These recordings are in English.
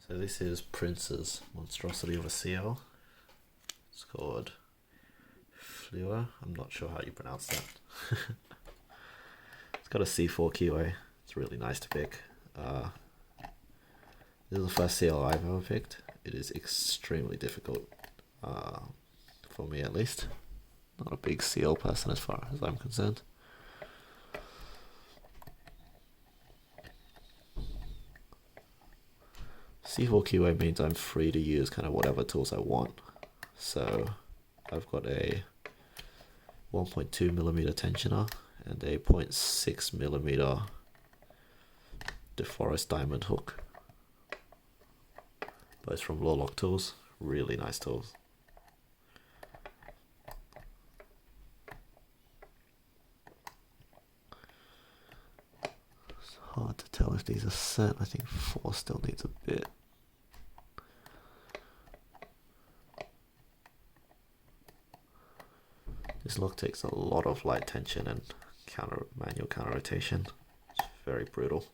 So this is Prince's monstrosity of a seal. It's called FLUIR. I'm not sure how you pronounce that. It's got a C4 keyway. It's really nice to pick. This is the first seal I've ever picked. It is extremely difficult, for me at least. Not a big seal person as far as I'm concerned. C4 keyway means I'm free to use kind of whatever tools I want. So I've got a 1.2mm tensioner and a 0.6mm DeForest diamond hook. Both from Lawlock Tools. Really nice tools. It's hard to tell if these are set. I think 4 still needs a bit. This lock takes a lot of light tension and manual counter rotation. It's very brutal.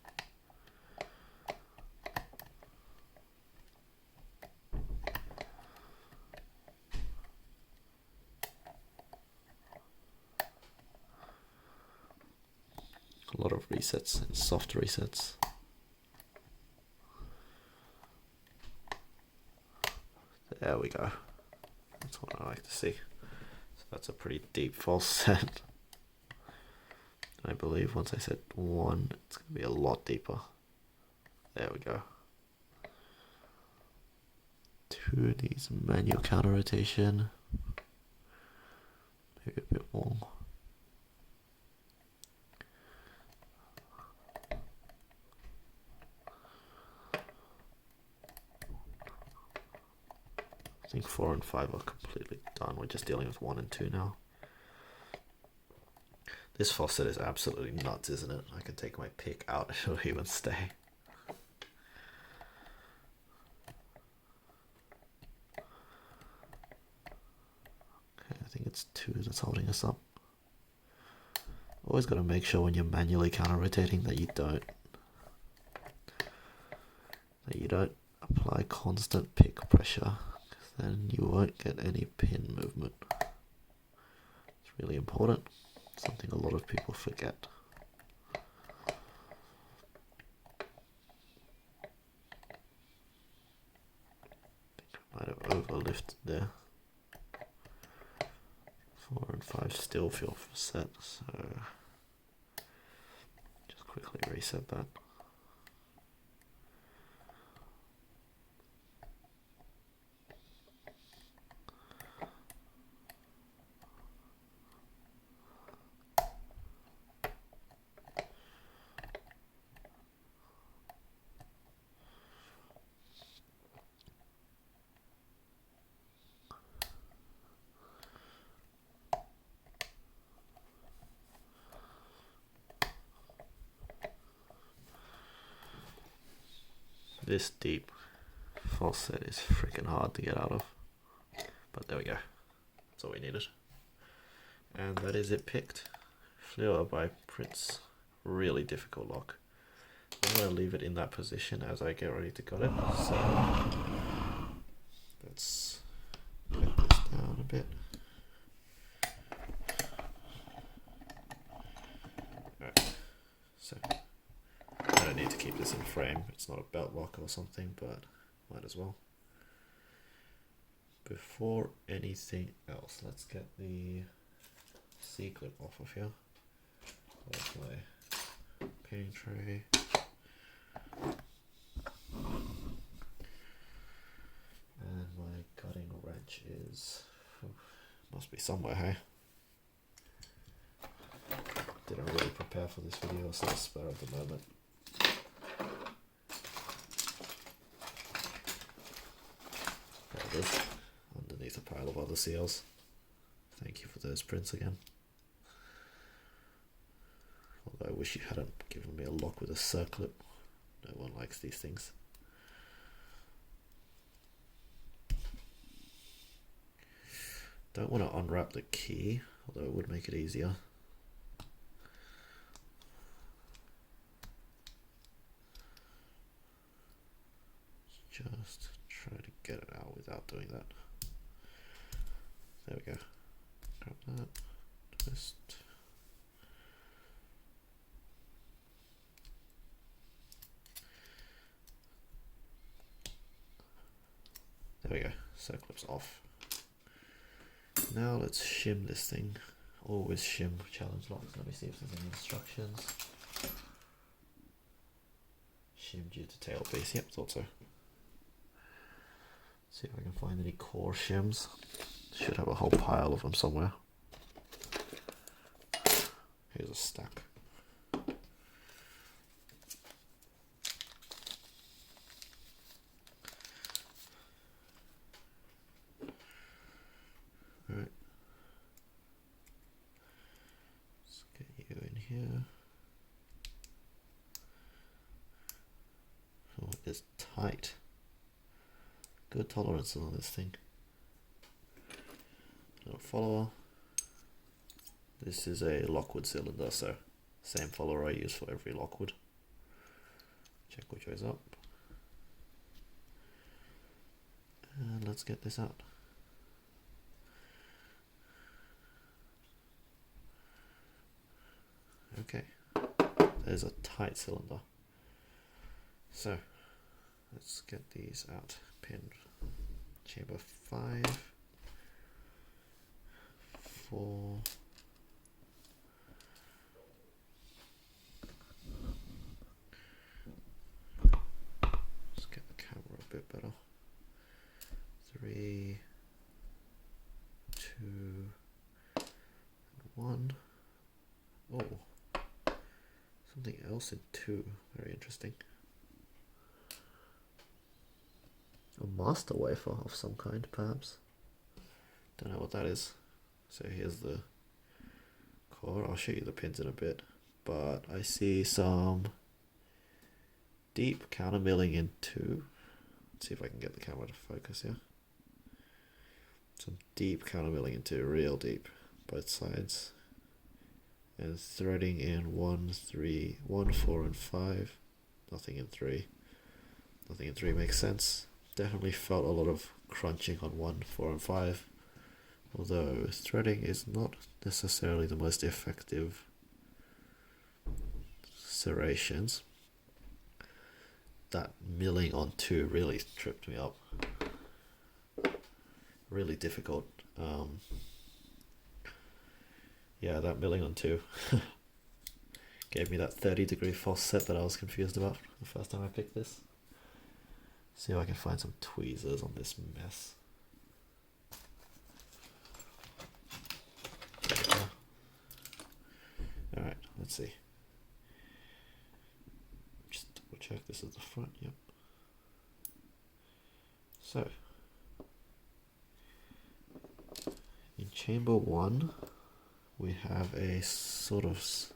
A lot of resets and soft resets. There we go. That's what I like to see. So that's a pretty deep false set. I believe once I set 1, it's going to be a lot deeper. There we go. 2 needs manual counter rotation. Maybe a bit more. I think 4 and 5 are completely done. We're just dealing with 1 and 2 now. This faucet is absolutely nuts, isn't it? I can take my pick out, it'll even stay. Okay, I think it's 2 that's holding us up. Always got to make sure when you're manually counter rotating that you don't apply constant pick pressure, because then you won't get any pin movement. It's really important. Something a lot of people forget. I think I might have overlifted there. 4 and 5 still feel set, so just quickly reset that. This deep false set is freaking hard to get out of, but there we go. That's all we needed, and that is it picked. FLUIR by Prince. Really difficult lock. I'm going to leave it in that position as I get ready to cut it. So let's get this down a bit. Alright, so I don't need to keep this in frame. It's not a belt lock or something, but might as well. Before anything else, let's get the C-clip off of here. There's my paint tray. And my cutting wrench must be somewhere, hey? Didn't really prepare for this video, so it's spare at the moment. There it is, underneath a pile of other seals. Thank you for those prints again. Although I wish you hadn't given me a lock with a circlip. No one likes these things. Don't want to unwrap the key, although it would make it easier. just try to get it out without doing that. There we go. Grab that, twist. There we go, so clips off. Now let's shim this thing. Always shim challenge locks. Let me see if there's any instructions. Shim due to tailpiece, yep, thought so. See if I can find any core shims. Should have a whole pile of them somewhere. Here's a stack. Alright. Let's get you in here. Oh, it is tight. Good tolerance on this thing. Little follower. This is a Lockwood cylinder, so same follower I use for every Lockwood. Check which way's up. And let's get this out. Okay, there's a tight cylinder. So let's get these out. Pin chamber 5, 4, let's get the camera a bit better. 3, 2, and 1. Oh, something else in 2. Very interesting. A master wafer of some kind, perhaps. Don't know what that is. So here's the core. I'll show you the pins in a bit. But I see some deep counter milling in 2. Let's see if I can get the camera to focus here. Some deep counter milling in 2, real deep, both sides. And threading in 1, 3, 1, 4, and 5. Nothing in 3. Nothing in 3 makes sense. Definitely felt a lot of crunching on 1, 4, and 5. Although threading is not necessarily the most effective serrations. That milling on 2 really tripped me up. Really difficult. Yeah, that milling on 2 gave me that 30-degree false set that I was confused about the first time I picked this. See if I can find some tweezers on this mess. Alright, let's see. Just double check this is the front, yep. So, in chamber 1, we have a sort of spool.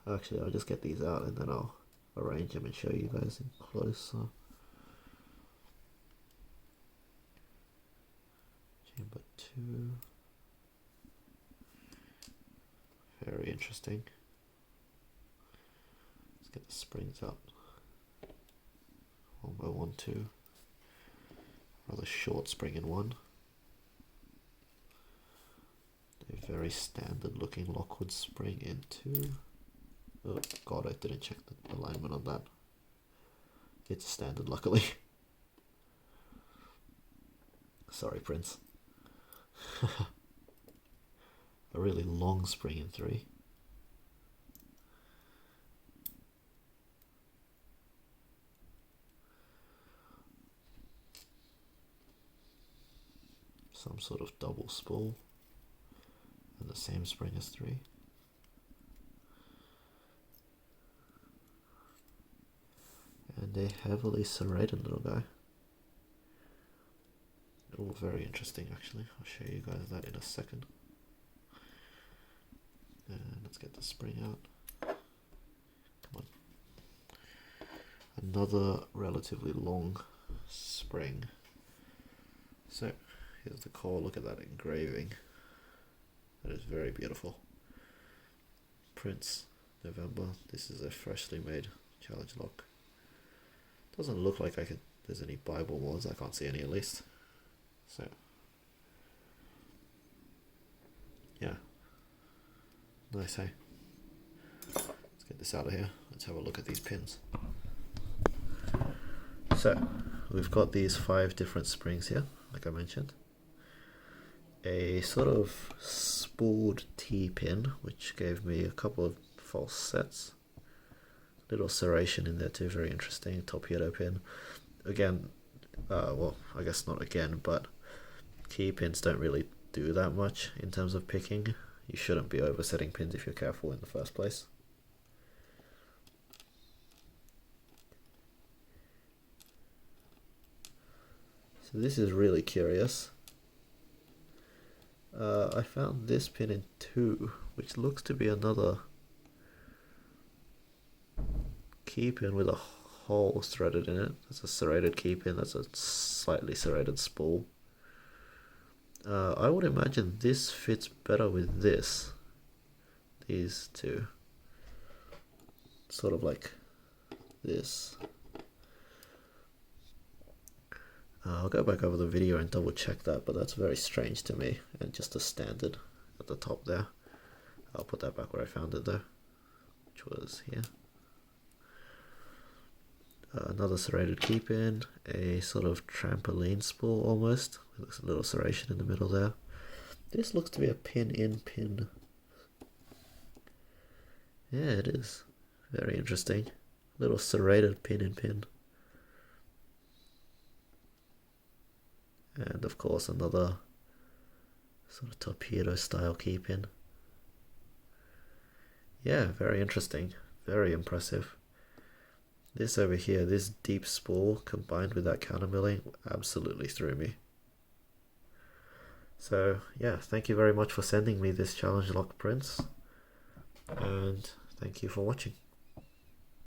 Actually, I'll just get these out and then I'll arrange them and show you guys in closer. Chamber 2. Very interesting. Let's get the springs out. 1 by 1, 2. Rather short spring in 1. A very standard looking Lockwood spring in 2. Oh god, I didn't check the alignment on that. It's standard, luckily. Sorry, Prince. A really long spring in 3. Some sort of double spool. And the same spring as 3. And a heavily serrated little guy. Oh, very interesting actually. I'll show you guys that in a second. And let's get the spring out. Come on. Another relatively long spring. So, here's the core. Look at that engraving. That is very beautiful. Prince, November. This is a freshly made challenge lock. Doesn't look like there's any Bible mods. I can't see any at least. So yeah, nice, hey? Let's get this out of here. Let's have a look at these pins. So we've got these 5 different springs here, like I mentioned. A sort of spooled T-pin, which gave me a couple of false sets. Little serration in there too, very interesting. Torpedo pin. Again, well, I guess not again, but key pins don't really do that much in terms of picking. You shouldn't be oversetting pins if you're careful in the first place. So this is really curious. I found this pin in 2, which looks to be another key pin with a hole threaded in it. That's a serrated key pin. That's a slightly serrated spool. I would imagine this fits better with this. These two. Sort of like this. I'll go back over the video and double check that, but that's very strange to me. And just a standard at the top there. I'll put that back where I found it though, which was here. Another serrated key pin, a sort of trampoline spool almost, with a little serration in the middle there. This looks to be a pin-in pin. Yeah, it is. Very interesting. Little serrated pin-in pin. And of course another sort of torpedo style key pin. Yeah, very interesting. Very impressive. This over here, this deep spool combined with that countermilling absolutely threw me. So yeah, thank you very much for sending me this challenge lock prints, and thank you for watching.